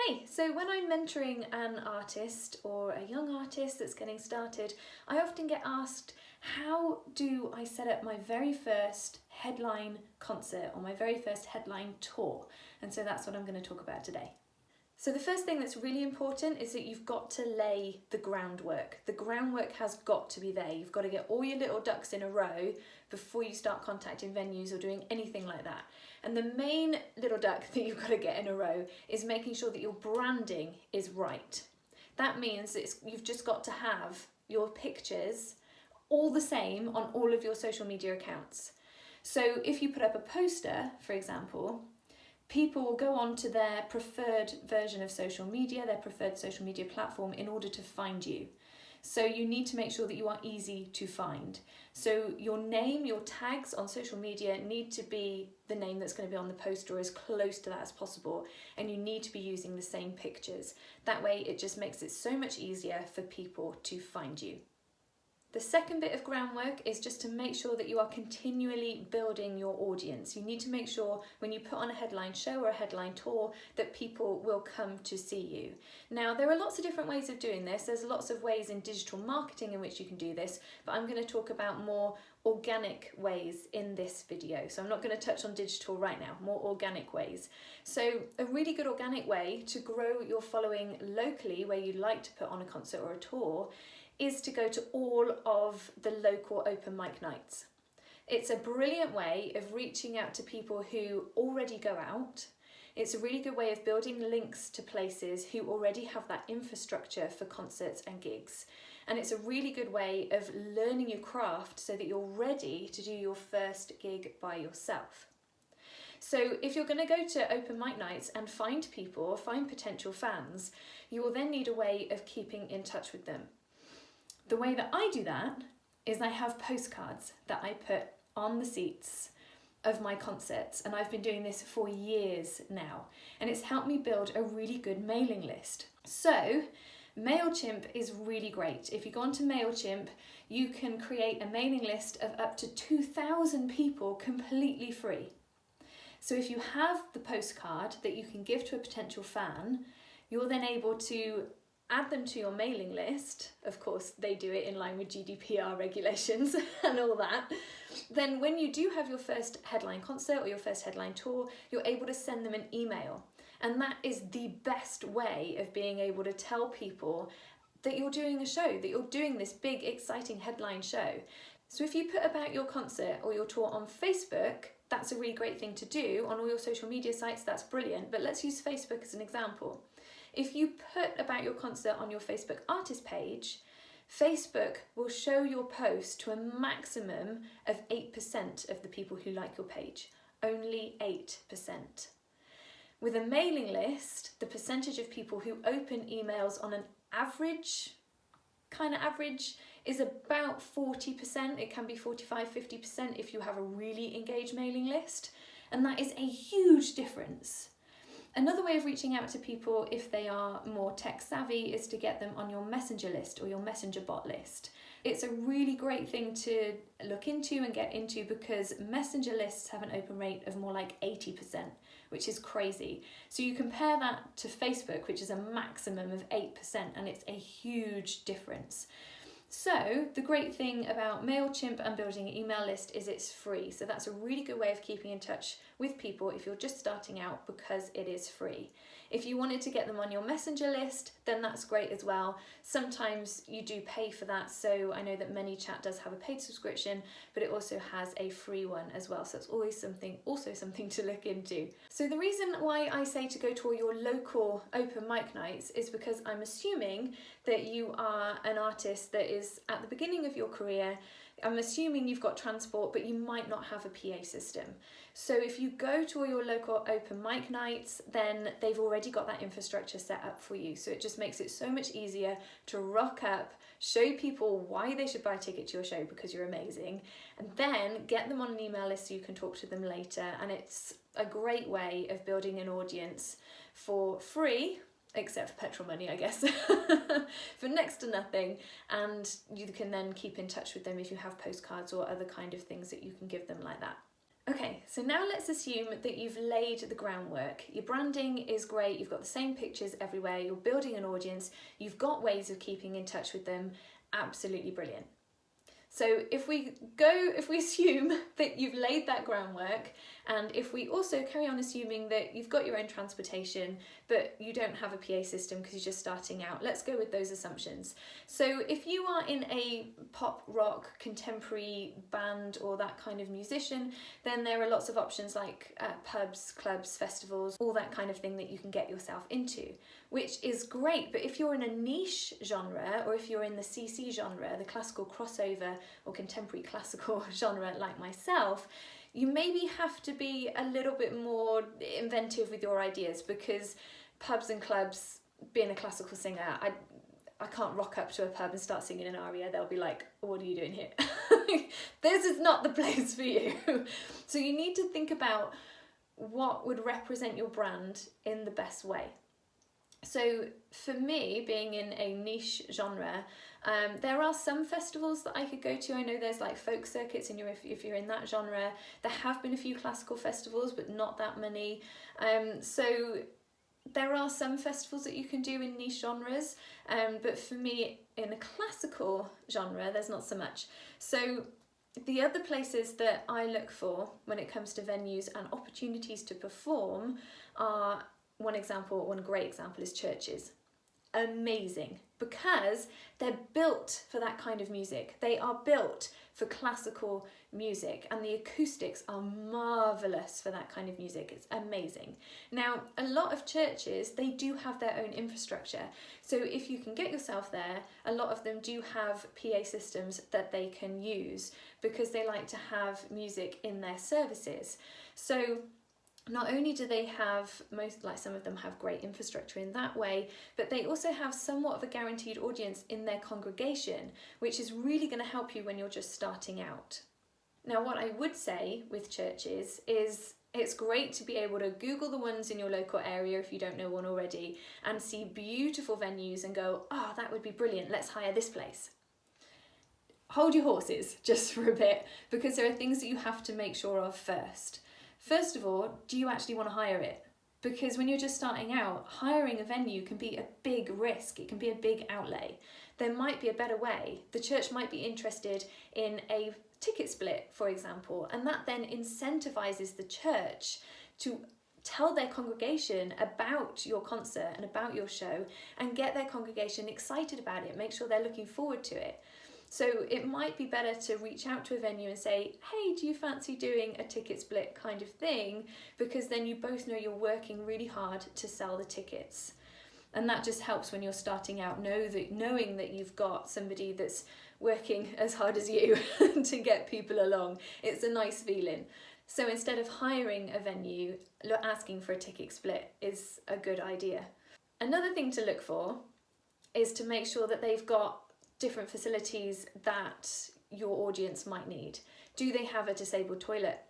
Okay, so when I'm mentoring an artist or a young artist that's getting started, I often get asked, how do I set up my very first headline concert or my very first headline tour? And so that's what I'm going to talk about today. So the first thing that's really important is that you've got to lay the groundwork. The groundwork has got to be there. You've got to get all your little ducks in a row before you start contacting venues or doing anything like that. And the main little duck that you've got to get in a row is making sure that your branding is right. That means you've just got to have your pictures all the same on all of your social media accounts. So if you put up a poster, for example, people will go on to their preferred version of social media, their preferred social media platform in order to find you. So you need to make sure that you are easy to find. So your name, your tags on social media need to be the name that's going to be on the poster or as close to that as possible. And you need to be using the same pictures. That way it just makes it so much easier for people to find you. The second bit of groundwork is just to make sure that you are continually building your audience. You need to make sure when you put on a headline show or a headline tour that people will come to see you. Now, there are lots of different ways of doing this. There's lots of ways in digital marketing in which you can do this, but I'm going to talk about more organic ways in this video. So I'm not going to touch on digital right now, more organic ways. So a really good organic way to grow your following locally where you'd like to put on a concert or a tour is to go to all of the local open mic nights. It's a brilliant way of reaching out to people who already go out. It's a really good way of building links to places who already have that infrastructure for concerts and gigs. And it's a really good way of learning your craft so that you're ready to do your first gig by yourself. So if you're going to go to open mic nights and find people, find potential fans, you will then need a way of keeping in touch with them. The way that I do that is I have postcards that I put on the seats of my concerts, and I've been doing this for years now, and it's helped me build a really good mailing list. So MailChimp is really great. If you go onto MailChimp, you can create a mailing list of up to 2,000 people completely free. So if you have the postcard that you can give to a potential fan, you're then able to add them to your mailing list. Of course, they do it in line with GDPR regulations and all that. Then when you do have your first headline concert or your first headline tour, you're able to send them an email. And that is the best way of being able to tell people that you're doing a show, that you're doing this big, exciting headline show. So if you put about your concert or your tour on Facebook, that's a really great thing to do. On all your social media sites, that's brilliant. But let's use Facebook as an example. If you put about your concert on your Facebook artist page, Facebook will show your post to a maximum of 8% of the people who like your page. Only 8%. With a mailing list, the percentage of people who open emails on an average, is about 40%. It can be 45, 50% if you have a really engaged mailing list. And that is a huge difference. Another way of reaching out to people if they are more tech savvy is to get them on your messenger list or your messenger bot list. It's a really great thing to look into and get into because messenger lists have an open rate of more like 80%, which is crazy. So you compare that to Facebook, which is a maximum of 8%, and it's a huge difference. So the great thing about MailChimp and building an email list is it's free. So that's a really good way of keeping in touch with people if you're just starting out because it is free. If you wanted to get them on your messenger list, then that's great as well. Sometimes you do pay for that. So I know that ManyChat does have a paid subscription, but it also has a free one as well. So it's always something to look into. So the reason why I say to go to all your local open mic nights is because I'm assuming that you are an artist that is at the beginning of your career. I'm assuming you've got transport, but you might not have a PA system. So if you go to all your local open mic nights, then they've already got that infrastructure set up for you. So it just makes it so much easier to rock up, show people why they should buy a ticket to your show because you're amazing, and then get them on an email list so you can talk to them later. And it's a great way of building an audience for free, except for petrol money, I guess, for next to nothing. And you can then keep in touch with them if you have postcards or other kind of things that you can give them like that. Okay, so now let's assume that you've laid the groundwork. Your branding is great, you've got the same pictures everywhere, you're building an audience, you've got ways of keeping in touch with them, absolutely brilliant. So if we assume that you've laid that groundwork, and if we also carry on assuming that you've got your own transportation, but you don't have a PA system because you're just starting out, let's go with those assumptions. So if you are in a pop, rock, contemporary band or that kind of musician, then there are lots of options like pubs, clubs, festivals, all that kind of thing that you can get yourself into, which is great. But if you're in a niche genre, or if you're in the CC genre, the classical crossover or contemporary classical genre like myself, you maybe have to be a little bit more inventive with your ideas, because pubs and clubs, being a classical singer, I can't rock up to a pub and start singing an aria. They'll be like, what are you doing here? This is not the place for you. So you need to think about what would represent your brand in the best way. So for me, being in a niche genre, there are some festivals that I could go to. I know there's like folk circuits, and if you're in that genre. There have been a few classical festivals, but not that many. So there are some festivals that you can do in niche genres, but for me, in a classical genre, there's not so much. So the other places that I look for when it comes to venues and opportunities to perform are, one great example is churches. Amazing, because they're built for that kind of music. They are built for classical music, and the acoustics are marvellous for that kind of music. It's amazing. Now, a lot of churches, they do have their own infrastructure. So if you can get yourself there, a lot of them do have PA systems that they can use, because they like to have music in their services. So not only do they have some of them have great infrastructure in that way, but they also have somewhat of a guaranteed audience in their congregation, which is really going to help you when you're just starting out. Now, what I would say with churches is it's great to be able to Google the ones in your local area if you don't know one already, and see beautiful venues and go, oh, that would be brilliant, let's hire this place. Hold your horses just for a bit, because there are things that you have to make sure of first. First of all, do you actually want to hire it? Because when you're just starting out, hiring a venue can be a big risk. It can be a big outlay. There might be a better way. The church might be interested in a ticket split, for example, and that then incentivizes the church to tell their congregation about your concert and about your show, and get their congregation excited about it, make sure they're looking forward to it. So it might be better to reach out to a venue and say, hey, do you fancy doing a ticket split kind of thing? Because then you both know you're working really hard to sell the tickets. And that just helps when you're starting out, knowing that you've got somebody that's working as hard as you to get people along. It's a nice feeling. So instead of hiring a venue, asking for a ticket split is a good idea. Another thing to look for is to make sure that they've got different facilities that your audience might need. Do they have a disabled toilet,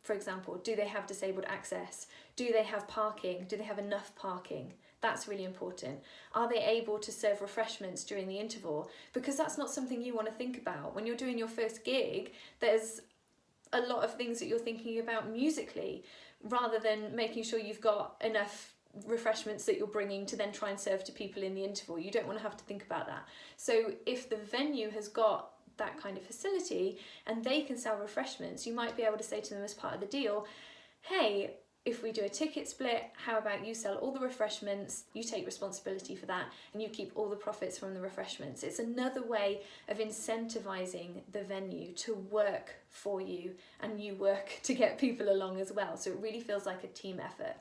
for example? Do they have disabled access? Do they have parking? Do they have enough parking? That's really important. Are they able to serve refreshments during the interval? Because that's not something you want to think about. When you're doing your first gig, there's a lot of things that you're thinking about musically, rather than making sure you've got enough refreshments that you're bringing to then try and serve to people in the interval. You don't want to have to think about that. So if the venue has got that kind of facility and they can sell refreshments, you might be able to say to them as part of the deal, hey, if we do a ticket split, how about you sell all the refreshments, you take responsibility for that, and you keep all the profits from the refreshments. It's another way of incentivizing the venue to work for you, and you work to get people along as well. So it really feels like a team effort.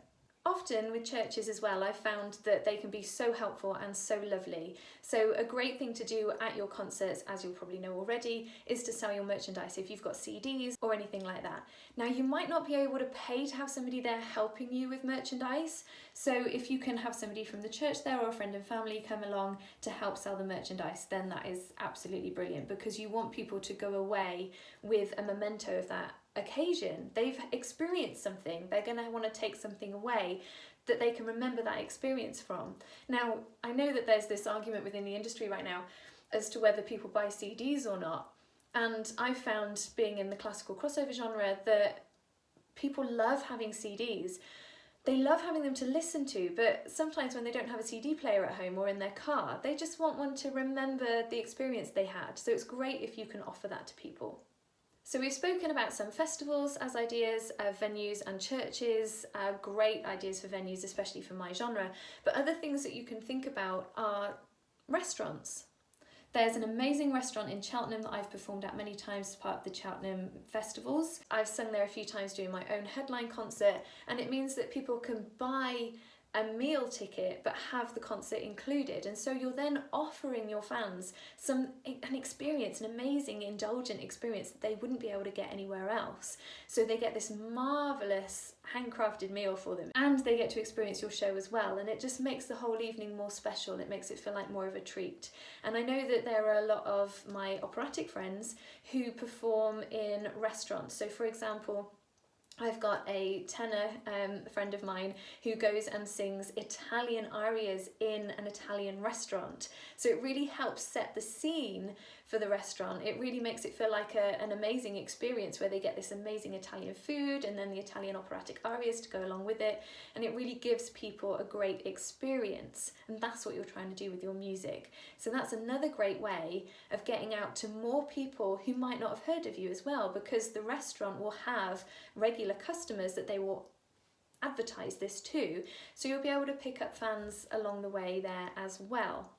Often with churches as well, I've found that they can be so helpful and so lovely. So a great thing to do at your concerts, as you'll probably know already, is to sell your merchandise if you've got CDs or anything like that. Now, you might not be able to pay to have somebody there helping you with merchandise. So if you can have somebody from the church there, or a friend and family come along to help sell the merchandise, then that is absolutely brilliant, because you want people to go away with a memento of that occasion. They've experienced something, they're going to want to take something away that they can remember that experience from. Now, I know that there's this argument within the industry right now as to whether people buy CDs or not, and I've found, being in the classical crossover genre, that People love having CDs. They love having them to listen to, but sometimes when they don't have a CD player at home or in their car, they just want one to remember the experience they had. So it's great if you can offer that to people. So we've spoken about some festivals as ideas, venues and churches, great ideas for venues, especially for my genre. But other things that you can think about are restaurants. There's an amazing restaurant in Cheltenham that I've performed at many times as part of the Cheltenham festivals. I've sung there a few times doing my own headline concert, and it means that people can buy a meal ticket but have the concert included, and so you're then offering your fans an experience, an amazing indulgent experience that they wouldn't be able to get anywhere else. So they get this marvellous handcrafted meal for them, and they get to experience your show as well, and it just makes the whole evening more special. It makes it feel like more of a treat. And I know that there are a lot of my operatic friends who perform in restaurants. So for example, I've got a tenor friend of mine who goes and sings Italian arias in an Italian restaurant. So it really helps set the scene for the restaurant. It really makes it feel like an amazing experience where they get this amazing Italian food and then the Italian operatic arias to go along with it. And it really gives people a great experience. And that's what you're trying to do with your music. So that's another great way of getting out to more people who might not have heard of you as well, because the restaurant will have regular customers that they will advertise this to, so you'll be able to pick up fans along the way there as well.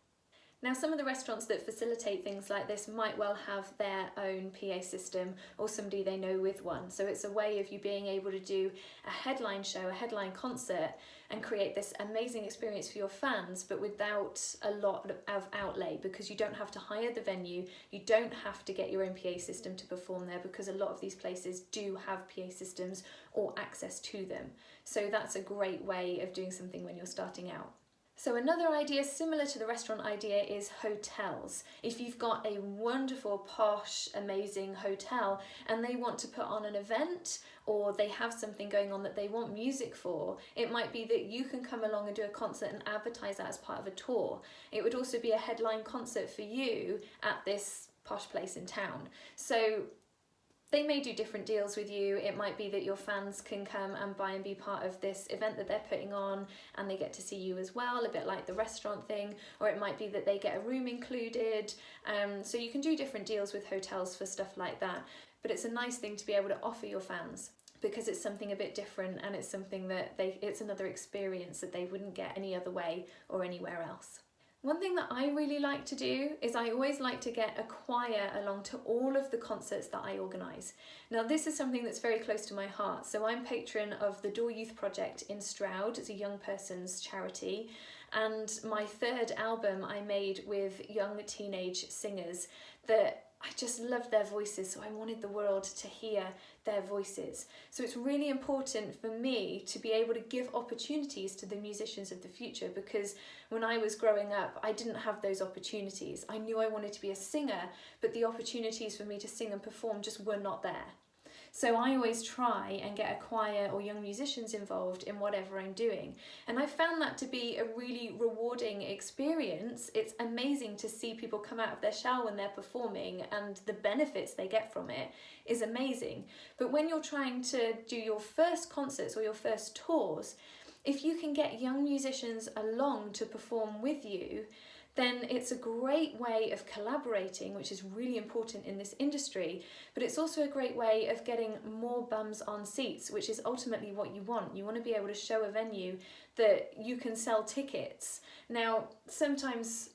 Now, some of the restaurants that facilitate things like this might well have their own PA system or somebody they know with one. So it's a way of you being able to do a headline show, a headline concert, and create this amazing experience for your fans, but without a lot of outlay, because you don't have to hire the venue, you don't have to get your own PA system to perform there, because a lot of these places do have PA systems or access to them. So that's a great way of doing something when you're starting out. So another idea similar to the restaurant idea is hotels. If you've got a wonderful, posh, amazing hotel and they want to put on an event, or they have something going on that they want music for, it might be that you can come along and do a concert and advertise that as part of a tour. It would also be a headline concert for you at this posh place in town. So they may do different deals with you. It might be that your fans can come and buy and be part of this event that they're putting on, and they get to see you as well, a bit like the restaurant thing. Or it might be that they get a room included. So you can do different deals with hotels for stuff like that. But it's a nice thing to be able to offer your fans, because it's something a bit different, and it's something that it's another experience that they wouldn't get any other way or anywhere else. One thing that I really like to do is I always like to get a choir along to all of the concerts that I organise. Now, this is something that's very close to my heart. So I'm patron of the Door Youth Project in Stroud. It's a young person's charity. And my third album I made with young teenage singers that I just loved their voices, so I wanted the world to hear their voices. So it's really important for me to be able to give opportunities to the musicians of the future, because when I was growing up, I didn't have those opportunities. I knew I wanted to be a singer, but the opportunities for me to sing and perform just were not there. So I always try and get a choir or young musicians involved in whatever I'm doing. And I found that to be a really rewarding experience. It's amazing to see people come out of their shell when they're performing, and the benefits they get from it is amazing. But when you're trying to do your first concerts or your first tours, if you can get young musicians along to perform with you, then it's a great way of collaborating, which is really important in this industry, but it's also a great way of getting more bums on seats, which is ultimately what you want. You want to be able to show a venue that you can sell tickets. Now, sometimes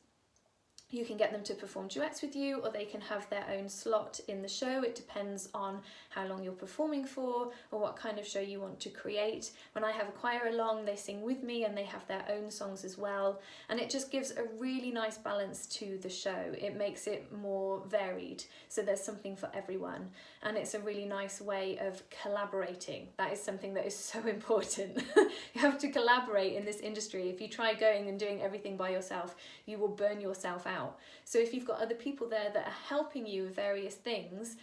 you can get them to perform duets with you, or they can have their own slot in the show. It depends on how long you're performing for or what kind of show you want to create. When I have a choir along, they sing with me and they have their own songs as well. And it just gives a really nice balance to the show. It makes it more varied, so there's something for everyone. And it's a really nice way of collaborating. That is something that is so important. You have to collaborate in this industry. If you try going and doing everything by yourself, you will burn yourself out. So if you've got other people there that are helping you with various things,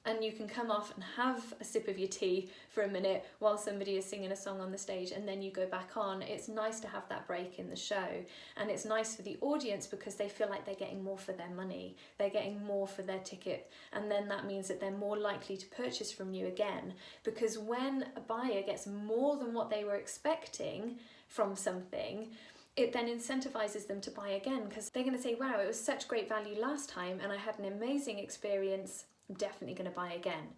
and you can come off and have a sip of your tea for a minute while somebody is singing a song on the stage, and then you go back on. It's nice to have that break in the show, and it's nice for the audience because they feel like they're getting more for their money, they're getting more for their ticket, and then that means that they're more likely to purchase from you again, because when a buyer gets more than what they were expecting from something, it then incentivizes them to buy again, because they're going to say, wow, it was such great value last time and I had an amazing experience, I'm definitely going to buy again.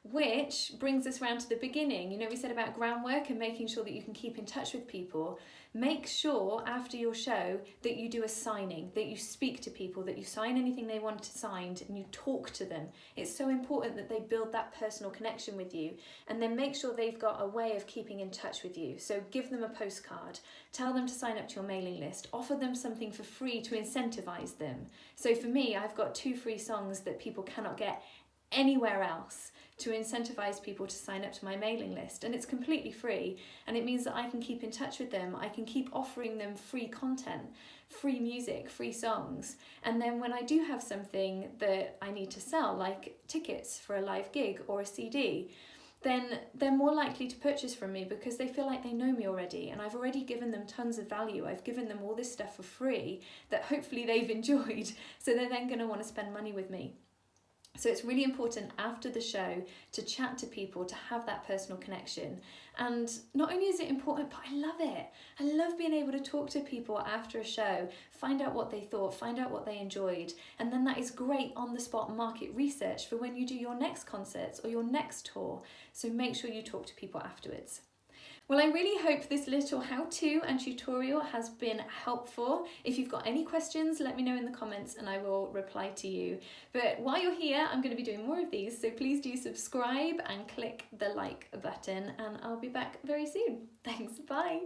Which brings us round to the beginning. You know, we said about groundwork and making sure that you can keep in touch with people. Make sure after your show that you do a signing, that you speak to people, that you sign anything they want signed and you talk to them. It's so important that they build that personal connection with you, and then make sure they've got a way of keeping in touch with you. So give them a postcard, tell them to sign up to your mailing list, offer them something for free to incentivize them. So for me, I've got 2 free songs that people cannot get anywhere else to incentivize people to sign up to my mailing list, and it's completely free, and it means that I can keep in touch with them. I can keep offering them free content, free music, free songs, and then when I do have something that I need to sell, like tickets for a live gig or a CD, then they're more likely to purchase from me because they feel like they know me already, and I've already given them tons of value. I've given them all this stuff for free that hopefully they've enjoyed, so they're then going to want to spend money with me. So it's really important after the show to chat to people, to have that personal connection. And not only is it important, but I love it. I love being able to talk to people after a show, find out what they thought, find out what they enjoyed. And then that is great on the spot market research for when you do your next concerts or your next tour. So make sure you talk to people afterwards. Well, I really hope this little how-to and tutorial has been helpful. If you've got any questions, let me know in the comments and I will reply to you. But while you're here, I'm going to be doing more of these, so please do subscribe and click the like button, and I'll be back very soon. Thanks, bye.